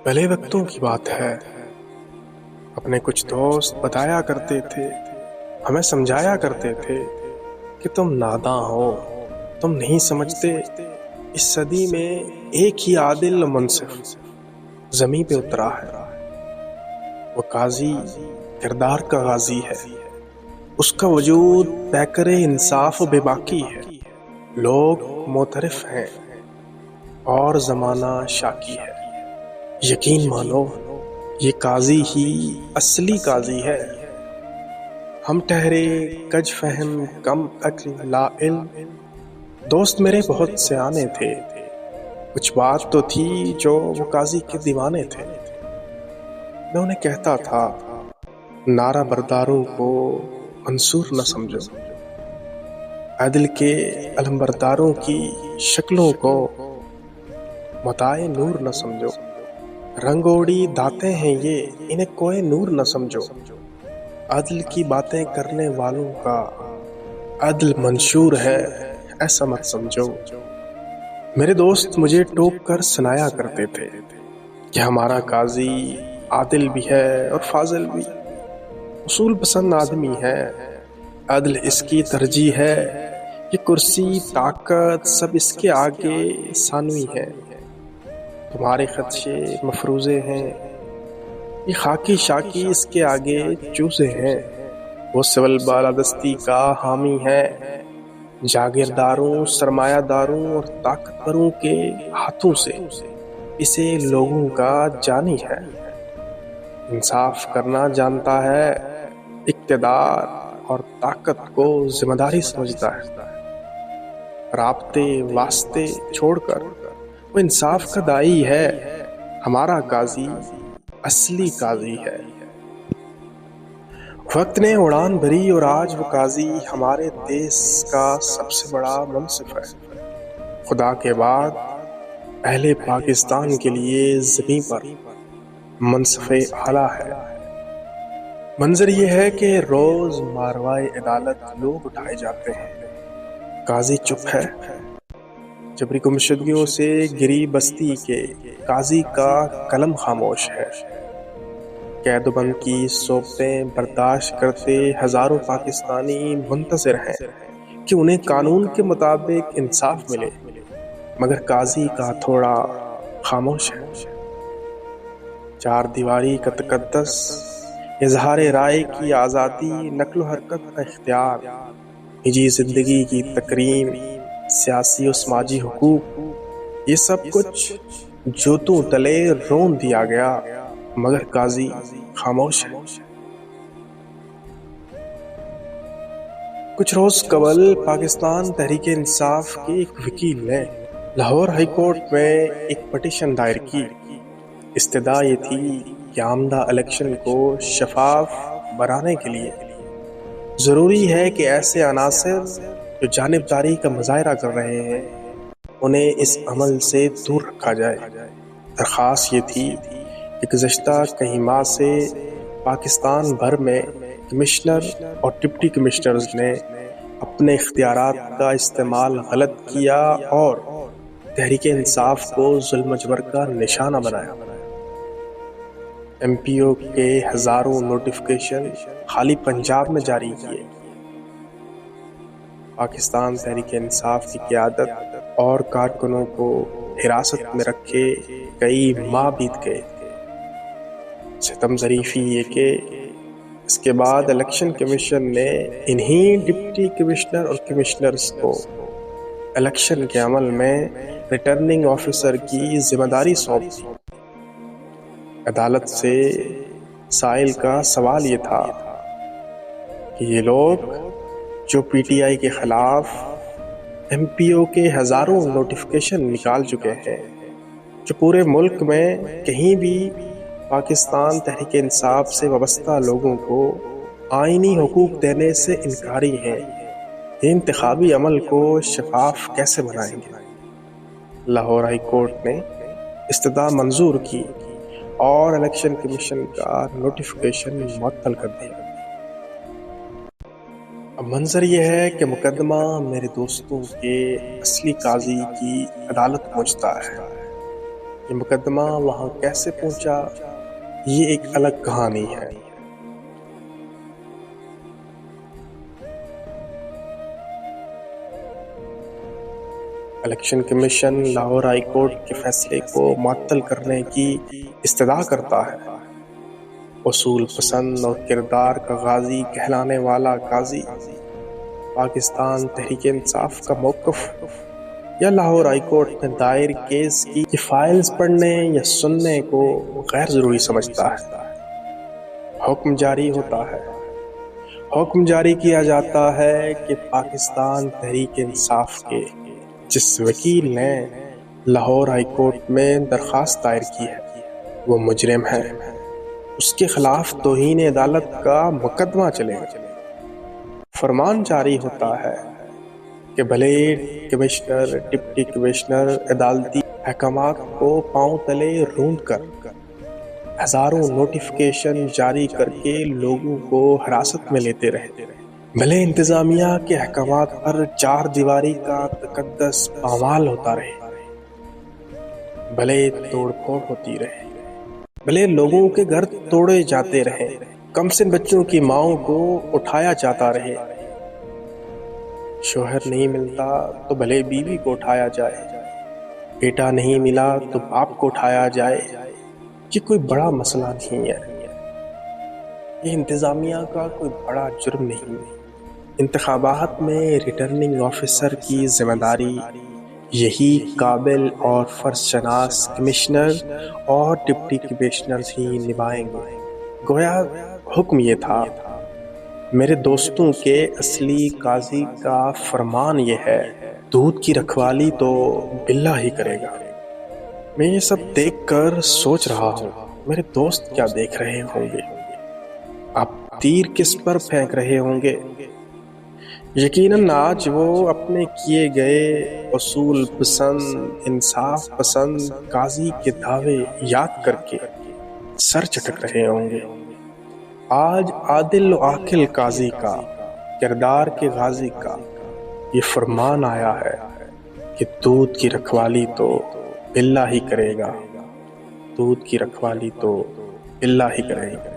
پہلے وقتوں کی بات ہے، اپنے کچھ دوست بتایا کرتے تھے، ہمیں سمجھایا کرتے تھے کہ تم ناداں ہو، تم نہیں سمجھتے اس صدی میں ایک ہی عادل و منصف زمیں پہ اترا ہے، وہ قاضی کردار کا غازی ہے، اس کا وجود پیکر انصاف و بے باکی ہے، لوگ معترف ہیں اور زمانہ شاکی ہے۔ یقین مانو یہ قاضی ہی اصلی قاضی ہے۔ ہم ٹھہرے کج فہم کم عقل لا علم، دوست میرے بہت سیانے تھے، کچھ بات تو تھی جو وہ قاضی کے دیوانے تھے۔ میں انہیں کہتا تھا نعرہ برداروں کو منصور نہ سمجھو، عدل کے علمبرداروں کی شکلوں کو متاع نور نہ سمجھو، رنگوڑی داتے ہیں یہ انہیں کوئی نور نہ سمجھو، عدل کی باتیں کرنے والوں کا عدل منشور ہے ایسا مت سمجھو۔ میرے دوست مجھے ٹوک کر سنایا کرتے تھے کہ ہمارا قاضی عادل بھی ہے اور فاضل بھی، اصول پسند آدمی ہے، عدل اس کی ترجیح ہے، یہ کرسی طاقت سب اس کے آگے ثانوی ہے، تمہارے خدشے مفروضے ہیں، یہ خاکی شاکی اس کے آگے چوزے ہیں، وہ سول بالادستی کا حامی ہے، جاگیرداروں سرمایہ داروں اور طاقتوروں کے ہاتھوں سے اسے لوگوں کا جانی ہے، انصاف کرنا جانتا ہے، اقتدار اور طاقت کو ذمہ داری سمجھتا ہے، رابطے واسطے چھوڑ کر وہ انصاف کا دائی ہے، ہمارا قاضی اصلی قاضی ہے۔ وقت نے اڑان بھری اور آج وہ قاضی ہمارے دیس کا سب سے بڑا منصف ہے، خدا کے بعد اہل پاکستان کے لیے زمین پر منصف اعلیٰ ہے۔ منظر یہ ہے کہ روز ماروائے عدالت لوگ اٹھائے جاتے ہیں، قاضی چپ ہے، جبری گمشدگیوں سے گری بستی کے قاضی کا قلم خاموش ہے، قید و بند کی صوبتیں برداشت کرتے ہزاروں پاکستانی منتظر ہیں کہ انہیں قانون کے مطابق انصاف ملے، مگر قاضی کا تھوڑا خاموش ہے۔ چار دیواری کا تقدس، اظہار رائے کی آزادی، نقل و حرکت کا اختیار، نجی زندگی کی تکریم، سیاسی و سماجی حقوق، یہ سب کچھ جوتوں تلے رون دیا گیا، مگر قاضی خاموش ہے۔ کچھ روز قبل پاکستان تحریک انصاف کے ایک وکیل نے لاہور ہائی کورٹ میں ایک پٹیشن دائر کی۔ استدعا یہ تھی کہ آمدہ الیکشن کو شفاف بنانے کے لیے ضروری ہے کہ ایسے عناصر جو جانبداری کا مظاہرہ کر رہے ہیں انہیں اس عمل سے دور رکھا جائے۔ درخواست یہ تھی کہ گزشتہ کئی ماہ سے پاکستان بھر میں کمشنر اور ڈپٹی کمشنرز نے اپنے اختیارات کا استعمال غلط کیا اور تحریک انصاف کو ظلم و جبر کا نشانہ بنایا۔ ایم پی او کے ہزاروں نوٹیفکیشن خالی پنجاب میں جاری کیے۔ پاکستان تحریک انصاف کی قیادت اور کارکنوں کو حراست میں رکھے کئی ماہ بیت گئے۔ ستم ظریفی یہ کہ اس کے بعد الیکشن کمیشن نے انہی ڈپٹی کمشنر اور کمشنرز کو الیکشن کے عمل میں ریٹرننگ آفیسر کی ذمہ داری سونپ دی۔ عدالت سے سائل کا سوال یہ تھا کہ یہ لوگ جو پی ٹی آئی کے خلاف ایم پی او کے ہزاروں نوٹیفکیشن نکال چکے ہیں، جو پورے ملک میں کہیں بھی پاکستان تحریک انصاف سے وابستہ لوگوں کو آئینی حقوق دینے سے انکاری ہیں، یہ انتخابی عمل کو شفاف کیسے بنائیں گے؟ لاہور ہائی کورٹ نے استدعا منظور کی اور الیکشن کمیشن کا نوٹیفکیشن معطل کر دیا۔ اب منظر یہ ہے کہ مقدمہ میرے دوستوں کے اصلی قاضی کی عدالت پہنچتا ہے۔ یہ مقدمہ وہاں کیسے پہنچا، یہ ایک الگ کہانی ہے۔ Election commission Lahore high court کے فیصلے کو معطل کرنے کی استدعا کرتا ہے۔ اصول پسند اور کردار کا غازی کہلانے والا قاضی پاکستان تحریک انصاف کا موقف یا لاہور ہائی کورٹ میں دائر کیس کی فائلز پڑھنے یا سننے کو غیر ضروری سمجھتا ہے۔ حکم جاری ہوتا ہے۔ حکم جاری کیا جاتا ہے کہ پاکستان تحریک انصاف کے جس وکیل نے لاہور ہائی کورٹ میں درخواست دائر کی ہے وہ مجرم ہے، اس کے خلاف توہین عدالت کا مقدمہ چلے گا۔ فرمان جاری ہوتا ہے کہ بھلے کمشنر، ڈپٹی کمشنر عدالتی احکامات کو پاؤں تلے روند کر ہزاروں نوٹیفیکیشن جاری کر کے لوگوں کو حراست میں لیتے رہے، بھلے انتظامیہ کے احکامات پر چار دیواری کا تقدس پامال ہوتا رہے، بھلے توڑ پھوڑ ہوتی رہے، بھلے لوگوں کے گھر توڑے جاتے رہے، کمسن بچوں کی ماؤں کو اٹھایا جاتا رہے، شوہر نہیں ملتا تو بھلے بیوی کو اٹھایا جائے، بیٹا نہیں ملا تو باپ کو اٹھایا جائے، یہ کوئی بڑا مسئلہ نہیں ہے، یہ انتظامیہ کا کوئی بڑا جرم نہیں ہے۔ انتخابات میں ریٹرننگ آفیسر کی ذمہ داری یہی قابل اور فرض شناس کمشنر اور ڈپٹی کمشنر ہی نبھائیں گے۔ گویا حکم یہ تھا، میرے دوستوں کے اصلی قاضی کا فرمان یہ ہے، دودھ کی رکھوالی تو بلّہ ہی کرے گا۔ میں یہ سب دیکھ کر سوچ رہا ہوں، میرے دوست کیا دیکھ رہے ہوں گے؟ آپ تیر کس پر پھینک رہے ہوں گے؟ یقیناً آج وہ اپنے کیے گئے اصول پسند، انصاف پسند قاضی کے دعوے یاد کر کے سر چٹک رہے ہوں گے۔ آج عادل و عاقل قاضی کا، کردار کے غازی کا یہ فرمان آیا ہے کہ دودھ کی رکھوالی تو بلّہ ہی کرے گا، دودھ کی رکھوالی تو بلّہ ہی کرے گا۔